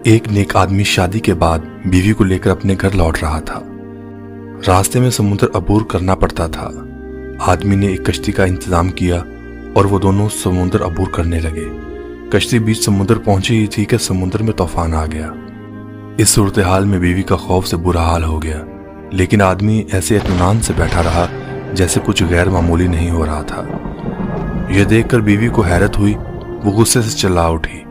एक नेक आदमी शादी के बाद बीवी को लेकर अपने घर लौट रहा था। रास्ते में समुद्र अबूर करना पड़ता था। आदमी ने एक कश्ती का इंतजाम किया और वो दोनों समुद्र अबूर करने लगे। कश्ती बीच समुद्र पहुंची ही थी कि समुद्र में तूफान आ गया। इस सूरत हाल में बीवी का खौफ से बुरा हाल हो गया, लेकिन आदमी ऐसे इत्मीनान से बैठा रहा जैसे कुछ गैर मामूली नहीं हो रहा था। यह देखकर बीवी को हैरत हुई। वो गुस्से से चिल्ला उठी,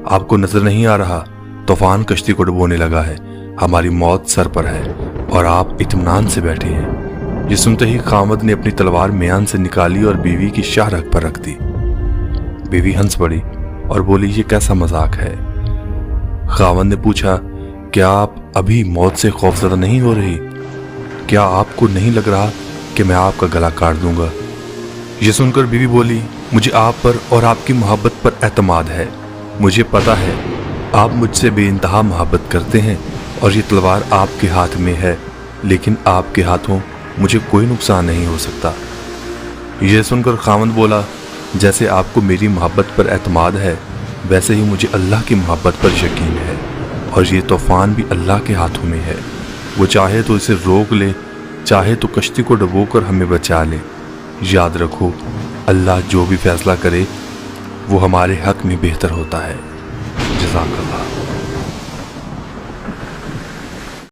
आपको नजर नहीं आ रहा? तूफान कश्ती को डुबोने लगा है, हमारी मौत सर पर है और आप इत्मीनान से बैठे हैं। ये सुनते ही खामद ने अपनी तलवार म्यान से निकाली और बीवी की शाह रग पर रख दी। बीवी हंस पड़ी और बोली, ये कैसा मजाक है? खामद ने पूछा, क्या आप अभी मौत से खौफजदा नहीं हो रही? क्या आपको नहीं लग रहा कि मैं आपका गला काट दूंगा? ये सुनकर बीवी बोली, मुझे आप पर और आपकी मोहब्बत पर एतमाद है। मुझे पता है आप मुझसे बेइंतहा मोहब्बत करते हैं और ये तलवार आपके हाथ में है, लेकिन आपके हाथों मुझे कोई नुकसान नहीं हो सकता। यह सुनकर खामद बोला, जैसे आपको मेरी मोहब्बत पर एतमाद है, वैसे ही मुझे अल्लाह की मोहब्बत पर यकीन है और ये तूफान भी अल्लाह के हाथों में है। वो चाहे तो इसे रोक ले, चाहे तो कश्ती को डुबोकर हमें बचा ले। याद रखो, अल्लाह जो भी फैसला करे वो हमारे हक में बेहतर होता है। जज़ाकल्लाह।